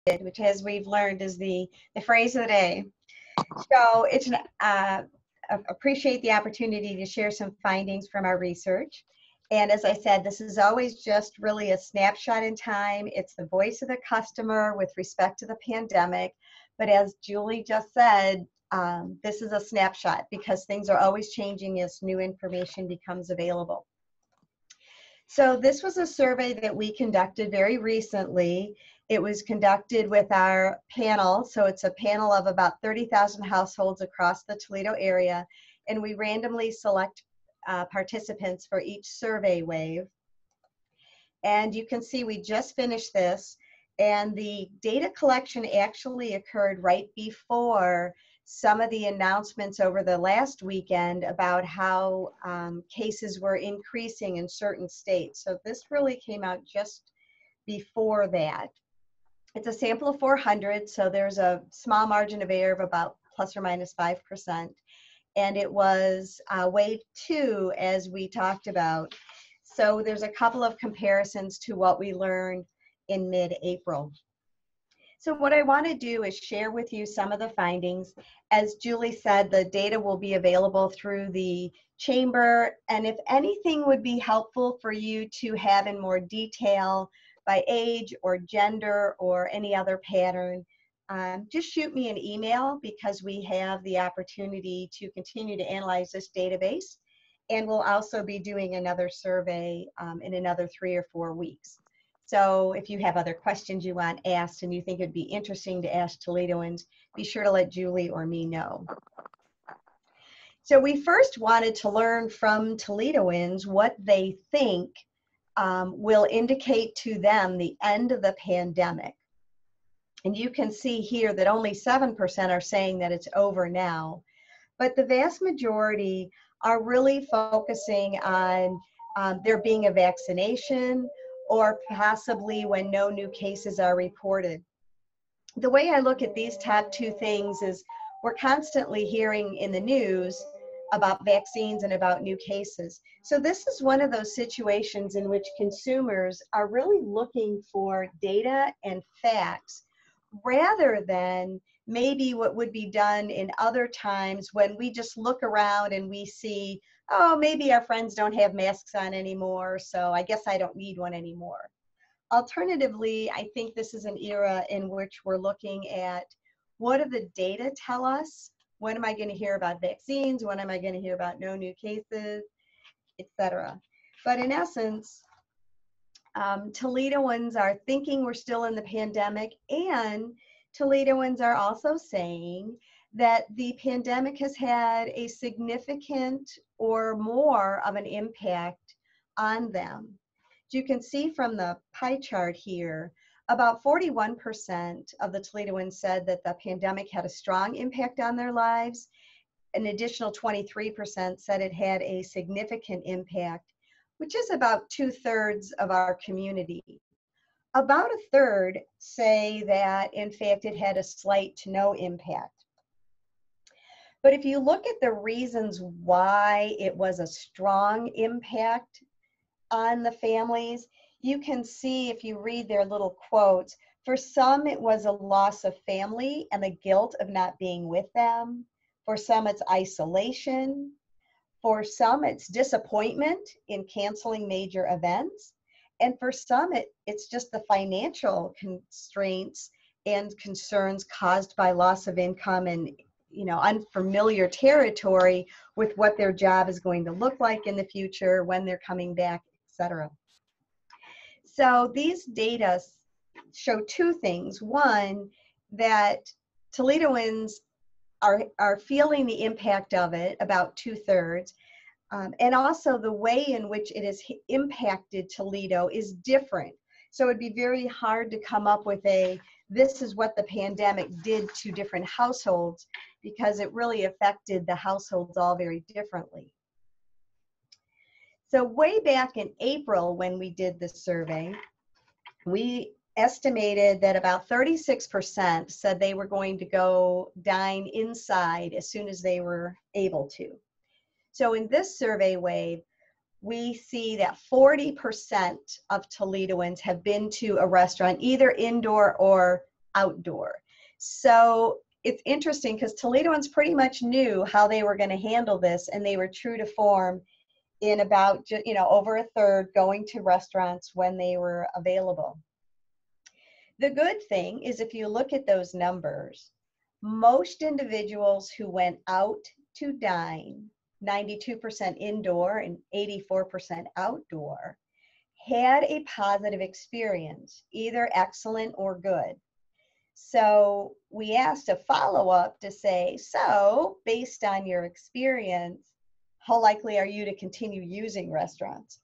which, as we've learned, is the phrase of the day. So it's appreciate the opportunity to share some findings from our research. And as I said, this is always just really a snapshot in time. It's the voice of the customer with respect to the pandemic. But as Julie just said, this is a snapshot because things are always changing as new information becomes available. So this was a survey that we conducted very recently. It was conducted with our panel. So it's a panel of about 30,000 households across the Toledo area. And we randomly select participants for each survey wave. And you can see we just finished this. And the data collection actually occurred right before some of the announcements over the last weekend about how cases were increasing in certain states. So this really came out just before that. It's a sample of 400, so there's a small margin of error of about plus or minus 5%. And it was wave 2, as we talked about. So there's a couple of comparisons to what we learned in mid-April. So what I want to do is share with you some of the findings. As Julie said, the data will be available through the chamber, and if anything would be helpful for you to have in more detail by age or gender or any other pattern, just shoot me an email, because we have the opportunity to continue to analyze this database, and we'll also be doing another survey in another 3 or 4 weeks. So if you have other questions you want asked and you think it'd be interesting to ask Toledoans, be sure to let Julie or me know. So we first wanted to learn from Toledoans what they think will indicate to them the end of the pandemic. And you can see here that only 7% are saying that it's over now, but the vast majority are really focusing on there being a vaccination, or possibly when no new cases are reported. The way I look at these top 2 things is we're constantly hearing in the news about vaccines and about new cases. So this is one of those situations in which consumers are really looking for data and facts, rather than maybe what would be done in other times when we just look around and we see, oh, maybe our friends don't have masks on anymore, so I guess I don't need one anymore. Alternatively, I think this is an era in which we're looking at what do the data tell us? When am I going to hear about vaccines? When am I going to hear about no new cases, etc.? But in essence, Toledoans are thinking we're still in the pandemic, and Toledoans are also saying that the pandemic has had a significant or more of an impact on them. As you can see from the pie chart here, about 41% of the Toledoans said that the pandemic had a strong impact on their lives. An additional 23% said it had a significant impact, which is about 2/3 of our community. About 1/3 say that, in fact, it had a slight to no impact. But if you look at the reasons why it was a strong impact on the families, you can see, if you read their little quotes, for some it was a loss of family and the guilt of not being with them. For some it's isolation. For some it's disappointment in canceling major events. And for some it's just the financial constraints and concerns caused by loss of income and unfamiliar territory with what their job is going to look like in the future, when they're coming back, etc. So these data show 2 things. One, that Toledoans are feeling the impact of it, about 2/3. And also the way in which it has impacted Toledo is different. So it'd be very hard to come up with this is what the pandemic did to different households, because it really affected the households all very differently. So way back in April, when we did this survey, we estimated that about 36% said they were going to go dine inside as soon as they were able to. So in this survey wave, we see that 40% of Toledoans have been to a restaurant, either indoor or outdoor. So it's interesting because Toledoans pretty much knew how they were going to handle this, and they were true to form in about, over a third going to restaurants when they were available. The good thing is if you look at those numbers, most individuals who went out to dine, 92% indoor and 84% outdoor, had a positive experience, either excellent or good. So we asked a follow-up to say, so based on your experience, how likely are you to continue using restaurants?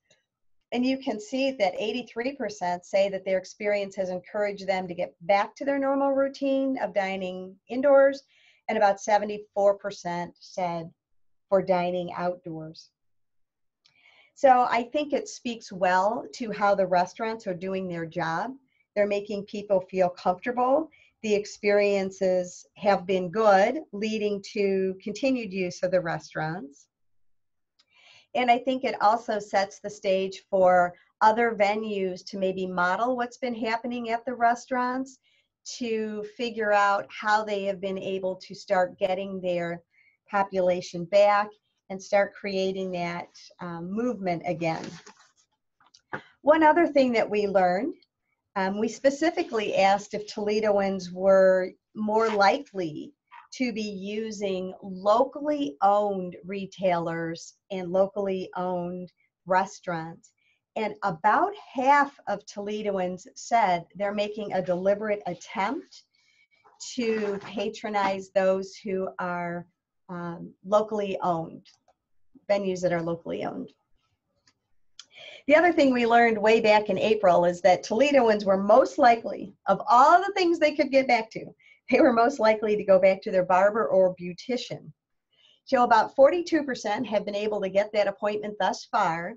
And you can see that 83% say that their experience has encouraged them to get back to their normal routine of dining indoors, and about 74% said for dining outdoors. So I think it speaks well to how the restaurants are doing their job. They're making people feel comfortable. The experiences have been good, leading to continued use of the restaurants. And I think it also sets the stage for other venues to maybe model what's been happening at the restaurants, to figure out how they have been able to start getting their population back and start creating that movement again. One other thing that we learned, we specifically asked if Toledoans were more likely to be using locally owned retailers and locally owned restaurants. And about half of Toledoans said they're making a deliberate attempt to patronize those who are locally owned, venues that are locally owned. The other thing we learned way back in April is that Toledoans were most likely, of all the things they could get back to, they were most likely to go back to their barber or beautician. So about 42% have been able to get that appointment thus far.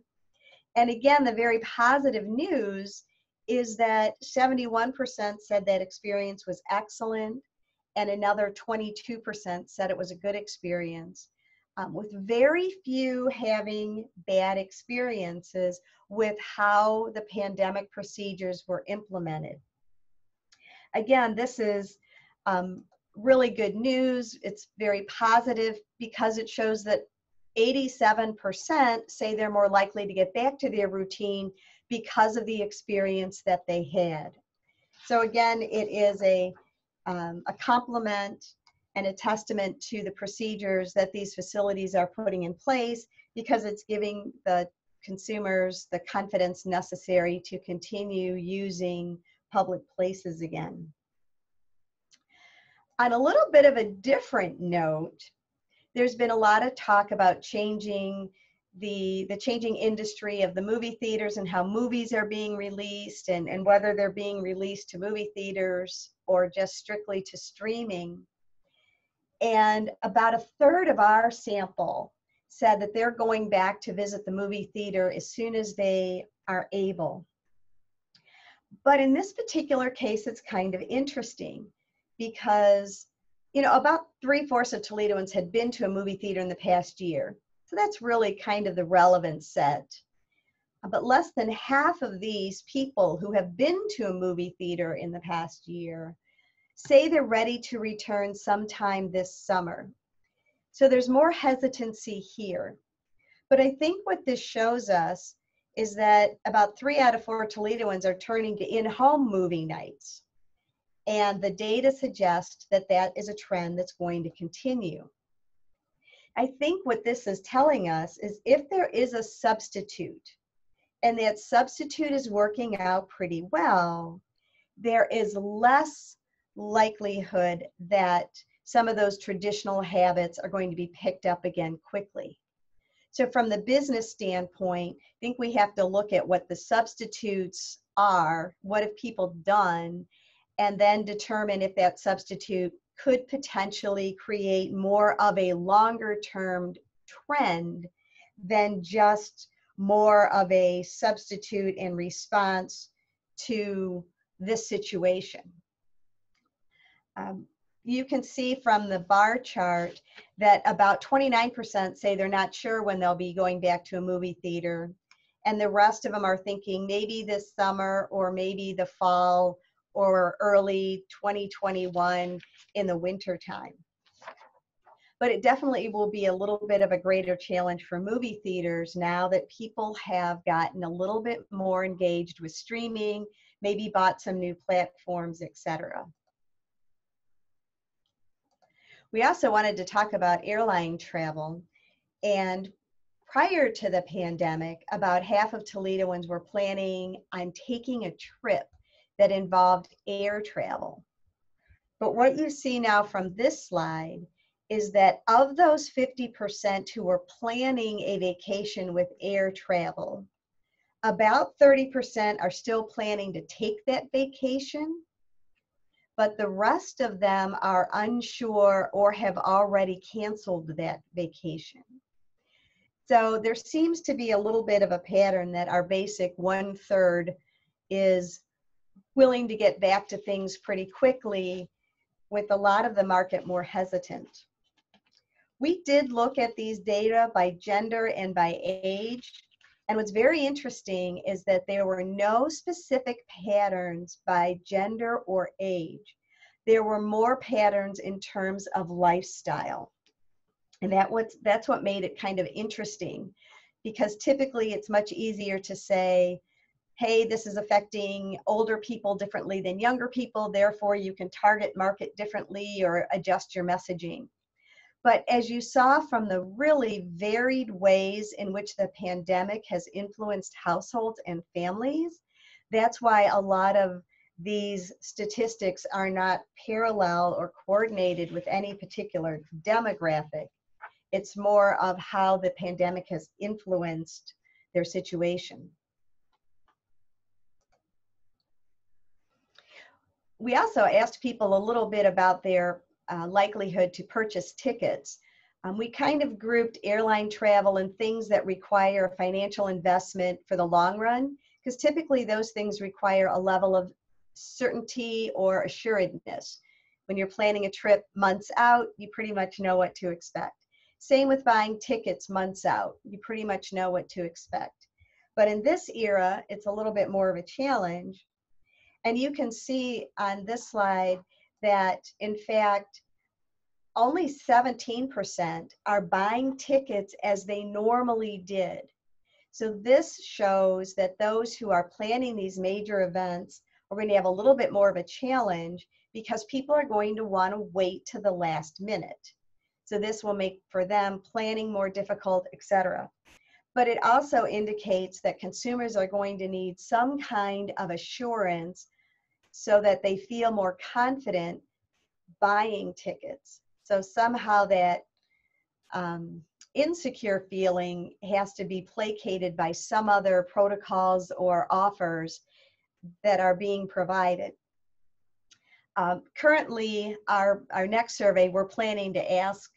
And again, the very positive news is that 71% said that experience was excellent, and another 22% said it was a good experience, with very few having bad experiences with how the pandemic procedures were implemented. Again, this is really good news. It's very positive because it shows that 87% say they're more likely to get back to their routine because of the experience that they had. So again, it is a compliment and a testament to the procedures that these facilities are putting in place, because it's giving the consumers the confidence necessary to continue using public places again. On a little bit of a different note, there's been a lot of talk about changing the changing industry of the movie theaters and how movies are being released, and whether they're being released to movie theaters or just strictly to streaming. And about a third of our sample said that they're going back to visit the movie theater as soon as they are able. But in this particular case, it's kind of interesting because, about 3/4 of Toledoans had been to a movie theater in the past year. So that's really kind of the relevant set. But less than half of these people who have been to a movie theater in the past year say they're ready to return sometime this summer. So there's more hesitancy here. But I think what this shows us is that about 3 out of 4 Toledoans are turning to in-home movie nights. And the data suggests that that is a trend that's going to continue. I think what this is telling us is if there is a substitute, and that substitute is working out pretty well, there is less likelihood that some of those traditional habits are going to be picked up again quickly. So from the business standpoint, I think we have to look at what the substitutes are, what have people done, and then determine if that substitute could potentially create more of a longer-term trend than just more of a substitute in response to this situation. You can see from the bar chart that about 29% say they're not sure when they'll be going back to a movie theater, and the rest of them are thinking maybe this summer or maybe the fall or early 2021 in the winter time. But it definitely will be a little bit of a greater challenge for movie theaters now that people have gotten a little bit more engaged with streaming, maybe bought some new platforms, etc. We also wanted to talk about airline travel. And prior to the pandemic, about half of Toledoans were planning on taking a trip that involved air travel. But what you see now from this slide is that of those 50% who were planning a vacation with air travel, about 30% are still planning to take that vacation, but the rest of them are unsure or have already canceled that vacation. So there seems to be a little bit of a pattern that our basic 1/3 is willing to get back to things pretty quickly, with a lot of the market more hesitant. We did look at these data by gender and by age. And what's very interesting is that there were no specific patterns by gender or age. There were more patterns in terms of lifestyle. And that's what made it kind of interesting, because typically it's much easier to say, hey, this is affecting older people differently than younger people, therefore you can target market differently or adjust your messaging. But as you saw from the really varied ways in which the pandemic has influenced households and families, that's why a lot of these statistics are not parallel or coordinated with any particular demographic. It's more of how the pandemic has influenced their situation. We also asked people a little bit about their likelihood to purchase tickets. We kind of grouped airline travel and things that require a financial investment for the long run, because typically those things require a level of certainty or assuredness. When you're planning a trip months out, you pretty much know what to expect. Same with buying tickets months out. You pretty much know what to expect. But in this era, it's a little bit more of a challenge. And you can see on this slide that, in fact, only 17% are buying tickets as they normally did. So this shows that those who are planning these major events are going to have a little bit more of a challenge, because people are going to want to wait to the last minute. So this will make for them planning more difficult, etc. But it also indicates that consumers are going to need some kind of assurance so that they feel more confident buying tickets. So somehow that insecure feeling has to be placated by some other protocols or offers that are being provided. Currently, our next survey, we're planning to ask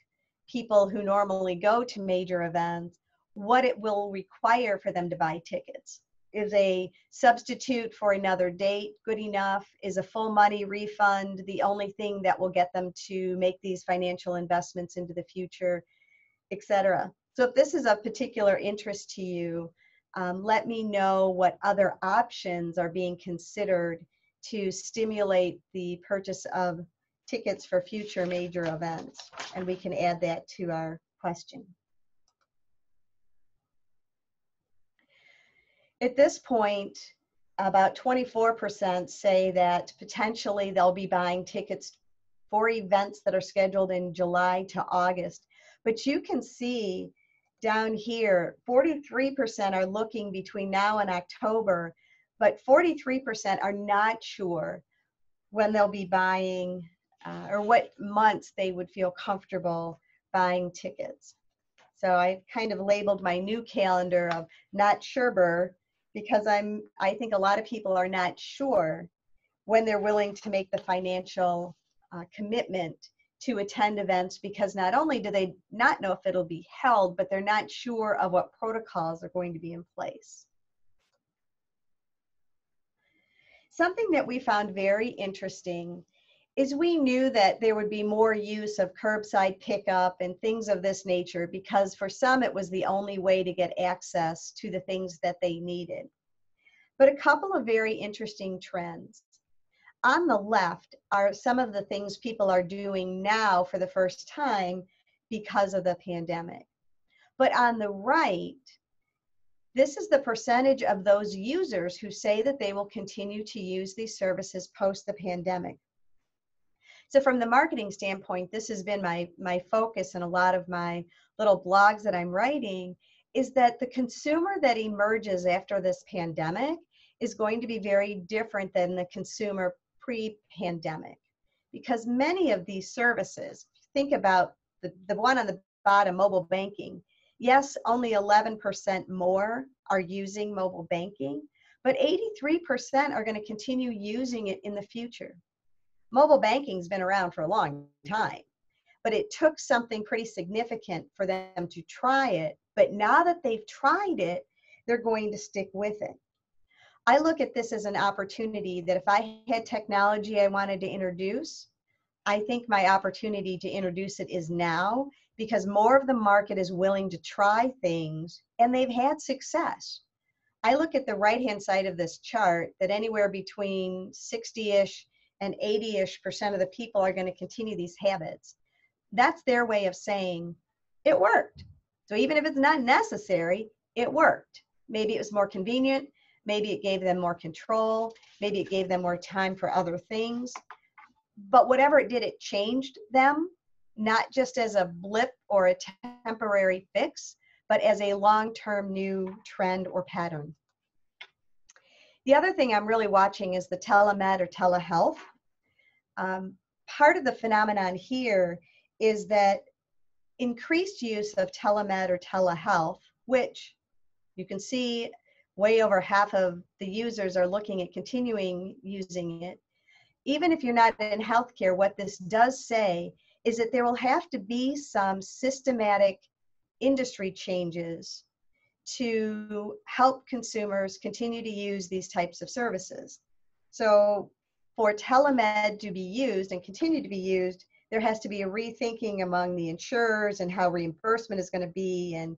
people who normally go to major events what it will require for them to buy tickets. Is a substitute for another date good enough? Is a full money refund the only thing that will get them to make these financial investments into the future, etc.? So if this is of particular interest to you, let me know what other options are being considered to stimulate the purchase of tickets for future major events, and we can add that to our question. At this point, about 24% say that potentially they'll be buying tickets for events that are scheduled in July to August. But you can see down here, 43% are looking between now and October, but 43% are not sure when they'll be buying or what months they would feel comfortable buying tickets. So I kind of labeled my new calendar of not sureber, because I think a lot of people are not sure when they're willing to make the financial commitment to attend events, because not only do they not know if it'll be held, but they're not sure of what protocols are going to be in place. Something that we found very interesting is we knew that there would be more use of curbside pickup and things of this nature, because for some it was the only way to get access to the things that they needed. But a couple of very interesting trends. on the left are some of the things people are doing now for the first time because of the pandemic. But on the right, this is the percentage of those users who say that they will continue to use these services post the pandemic. So from the marketing standpoint, this has been my focus in a lot of my little blogs that I'm writing, is that the consumer that emerges after this pandemic is going to be very different than the consumer pre-pandemic. Because many of these services, think about the one on the bottom, mobile banking. Yes, only 11% more are using mobile banking, but 83% are going to continue using it in the future. Mobile banking's been around for a long time, but it took something pretty significant for them to try it. But now that they've tried it, they're going to stick with it. I look at this as an opportunity that if I had technology I wanted to introduce, I think my opportunity to introduce it is now, because more of the market is willing to try things and they've had success. I look at the right-hand side of this chart that anywhere between 60-ish and 80-ish% of the people are going to continue these habits. That's their way of saying it worked. So even if it's not necessary, it worked. Maybe it was more convenient. Maybe it gave them more control. Maybe it gave them more time for other things. But whatever it did, it changed them, not just as a blip or a temporary fix, but as a long-term new trend or pattern. The other thing I'm really watching is the telemed or telehealth. Part of the phenomenon here is that increased use of telemed or telehealth, which you can see way over half of the users are looking at continuing using it. Even if you're not in healthcare, what this does say is that there will have to be some systematic industry changes to help consumers continue to use these types of services. So for telemed to be used and continue to be used, there has to be a rethinking among the insurers and how reimbursement is going to be, and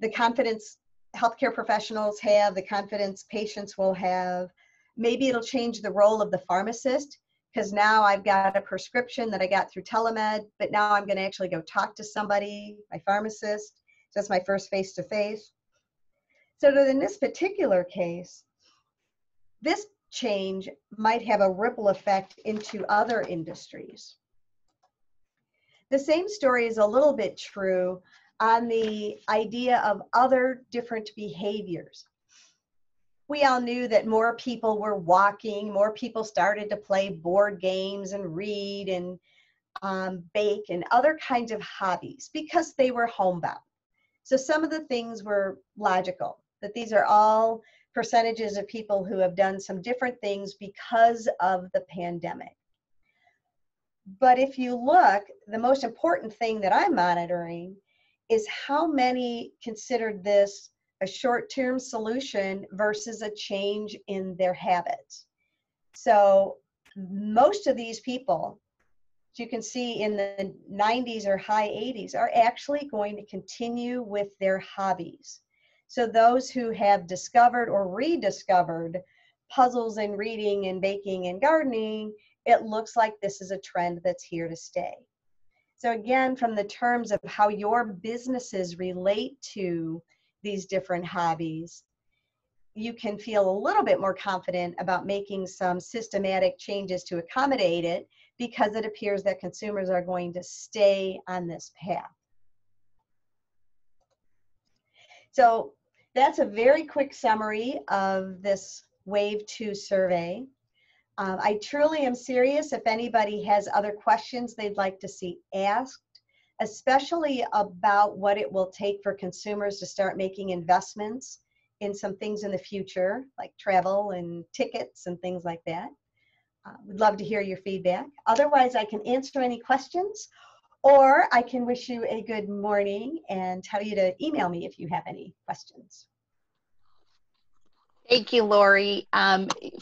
the confidence healthcare professionals have, the confidence patients will have. Maybe it'll change the role of the pharmacist, because now I've got a prescription that I got through telemed, but now I'm going to actually go talk to somebody, my pharmacist. So that's my first face-to-face. So in this particular case, this change might have a ripple effect into other industries. The same story is a little bit true on the idea of other different behaviors. We all knew that more people were walking, more people started to play board games and read and bake and other kinds of hobbies because they were homebound. So some of the things were logical, that these are all percentages of people who have done some different things because of the pandemic. But if you look, the most important thing that I'm monitoring is how many considered this a short-term solution versus a change in their habits. So most of these people, as you can see in the 90s or high 80s, are actually going to continue with their hobbies. So those who have discovered or rediscovered puzzles and reading and baking and gardening, it looks like this is a trend that's here to stay. So again, from the terms of how your businesses relate to these different hobbies, you can feel a little bit more confident about making some systematic changes to accommodate it, because it appears that consumers are going to stay on this path. So that's a very quick summary of this Wave 2 survey. I truly am serious if anybody has other questions they'd like to see asked, especially about what it will take for consumers to start making investments in some things in the future, like travel and tickets and things like that. We'd love to hear your feedback. Otherwise, I can answer any questions, or I can wish you a good morning and tell you to email me if you have any questions. Thank you, Lori.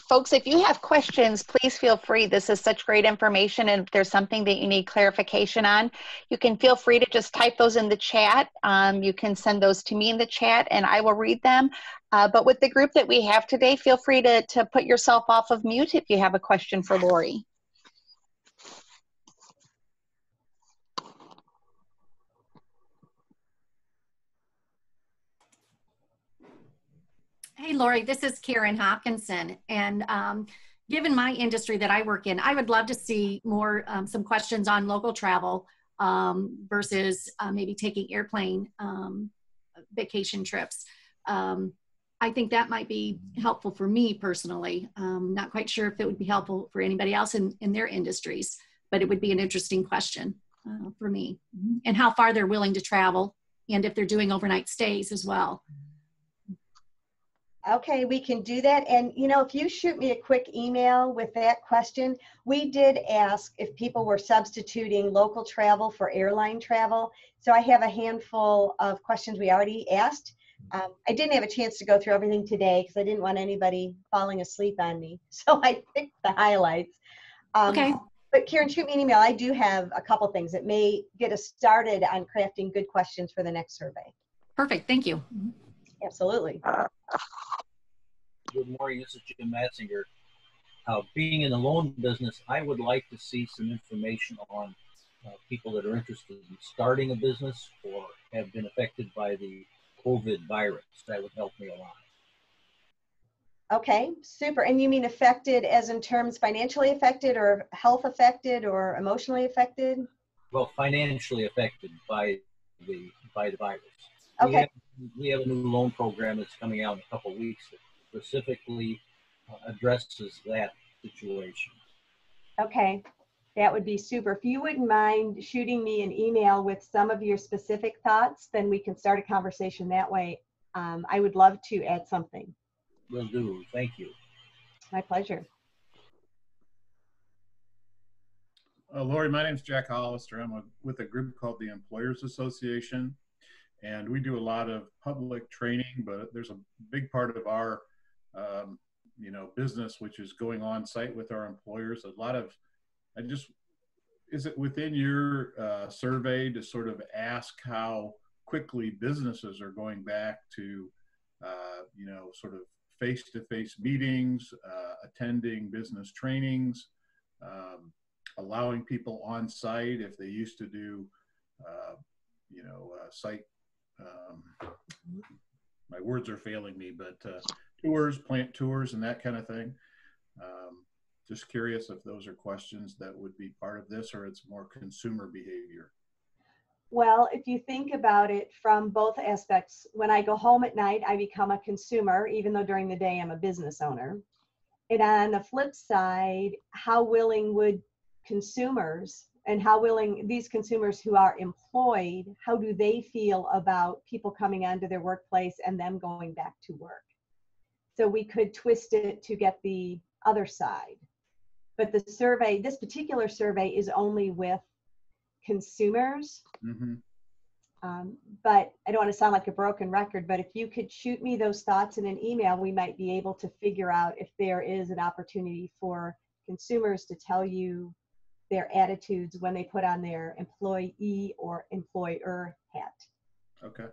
Folks, if you have questions, please feel free. This is such great information, and if there's something that you need clarification on, you can feel free to just type those in the chat. You can send those to me in the chat, and I will read them. But with the group that we have today, feel free to put yourself off of mute if you have a question for Lori. Hey, Lori, this is Karen Hopkinson. And given my industry that I work in, I would love to see more, some questions on local travel versus maybe taking airplane vacation trips. I think that might be helpful for me personally. Not quite sure if it would be helpful for anybody else in their industries, but it would be an interesting question for me. And how far they're willing to travel, and if they're doing overnight stays as well. Okay, we can do that. And you know, if you shoot me a quick email with that question, we did ask if people were substituting local travel for airline travel. So I have a handful of questions we already asked. I didn't have a chance to go through everything today because I didn't want anybody falling asleep on me. So I picked the highlights. Okay. But Karen, shoot me an email. I do have a couple things that may get us started on crafting good questions for the next survey. Perfect, thank you. Absolutely. Good morning, this is Jim Matzinger. Being in the loan business, I would like to see some information on people that are interested in starting a business or have been affected by the COVID virus. That would help me a lot. Okay, super. And you mean affected as in terms financially affected or health affected or emotionally affected? Well, financially affected by the virus. Okay. We have a new loan program that's coming out in a couple of weeks that specifically addresses that situation. Okay, that would be super. If you wouldn't mind shooting me an email with some of your specific thoughts, then we can start a conversation that way. I would love to add something. Will do. Thank you. My pleasure. Lori, my name's Jack Hollister. I'm with a group called the Employers Association, and we do a lot of public training, but there's a big part of our business which is going on site with our employers. A lot of, is it within your survey to sort of ask how quickly businesses are going back to sort of face-to-face meetings, attending business trainings, allowing people on site if they used to do site, my words are failing me, but tours, plant tours, and that kind of thing. Just curious if those are questions that would be part of this, or it's more consumer behavior. Well, if you think about it from both aspects, when I go home at night, I become a consumer, even though during the day I'm a business owner. And on the flip side, how willing would consumers, and how willing these consumers who are employed, how do they feel about people coming onto their workplace and them going back to work? So we could twist it to get the other side. But the survey, this particular survey, is only with consumers. Mm-hmm. But I don't want to sound like a broken record, but if you could shoot me those thoughts in an email, we might be able to figure out if there is an opportunity for consumers to tell you their attitudes when they put on their employee or employer hat. Okay.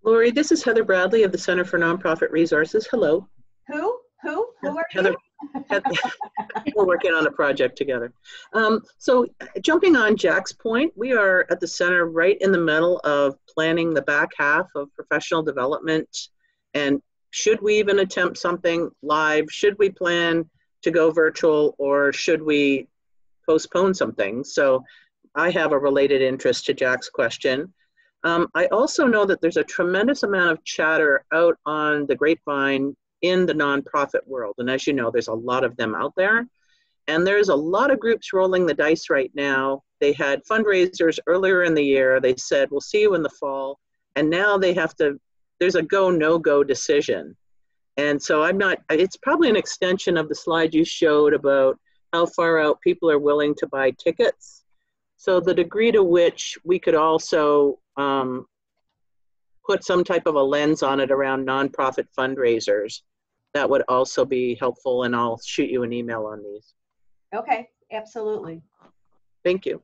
Lori, this is Heather Bradley of the Center for Nonprofit Resources. Hello. Who are Heather, you? we're working on a project together. So jumping on Jack's point, we are at the center right in the middle of planning the back half of professional development. And should we even attempt something live? Should we plan to go virtual, or should we postpone some things? So I have a related interest to Jack's question. I also know that there's a tremendous amount of chatter out on the grapevine in the nonprofit world. And as you know, there's a lot of them out there. And there's a lot of groups rolling the dice right now. They had fundraisers earlier in the year. They said, we'll see you in the fall. And now they have to, there's a go, no go decision. And so it's probably an extension of the slide you showed about how far out people are willing to buy tickets. So the degree to which we could also put some type of a lens on it around nonprofit fundraisers, that would also be helpful, and I'll shoot you an email on these. Okay, absolutely. Thank you.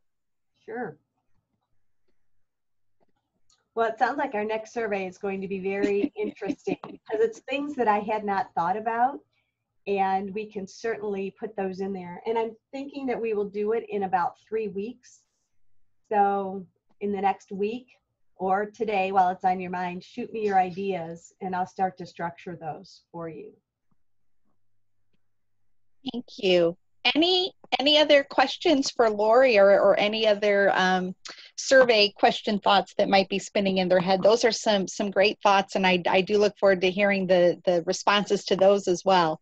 Sure. Well, it sounds like our next survey is going to be very interesting because it's things that I had not thought about, and we can certainly put those in there. And I'm thinking that we will do it in about 3 weeks. So in the next week or today, while it's on your mind, shoot me your ideas and I'll start to structure those for you. Thank you. Any other questions for Lori, or any other survey question thoughts that might be spinning in their head? Those are some great thoughts, and I do look forward to hearing the responses to those as well.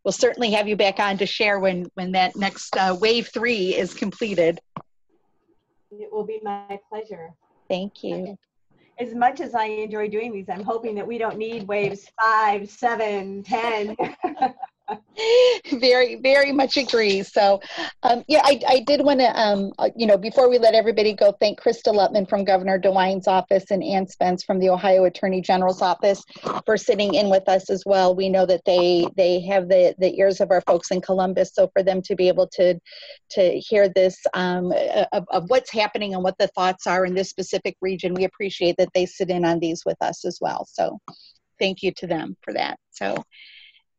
We'll certainly have you back on to share when that next wave 3 is completed. It will be my pleasure. Thank you. As much as I enjoy doing these, I'm hoping that we don't need waves 5, 7, 10. Very, very much agree. So, yeah, I did want to, before we let everybody go, thank Krista Lutman from Governor DeWine's office and Ann Spence from the Ohio Attorney General's office for sitting in with us as well. We know that they have the ears of our folks in Columbus, so for them to be able to hear this of what's happening and what the thoughts are in this specific region, we appreciate that they sit in on these with us as well. So, thank you to them for that. So.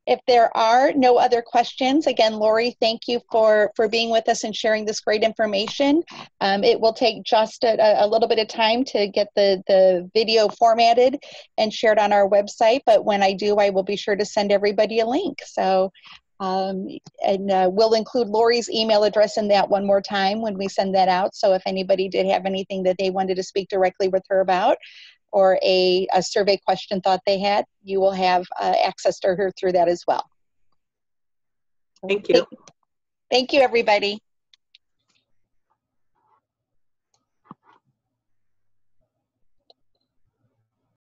If there are no other questions, again, Lori, thank you for being with us and sharing this great information. It will take just a little bit of time to get the video formatted and shared on our website, but when I do, I will be sure to send everybody a link. So, we'll include Lori's email address in that one more time when we send that out. So if anybody did have anything that they wanted to speak directly with her about, or a survey question thought they had, you will have access to her through that as well. Thank you. Thank you, everybody.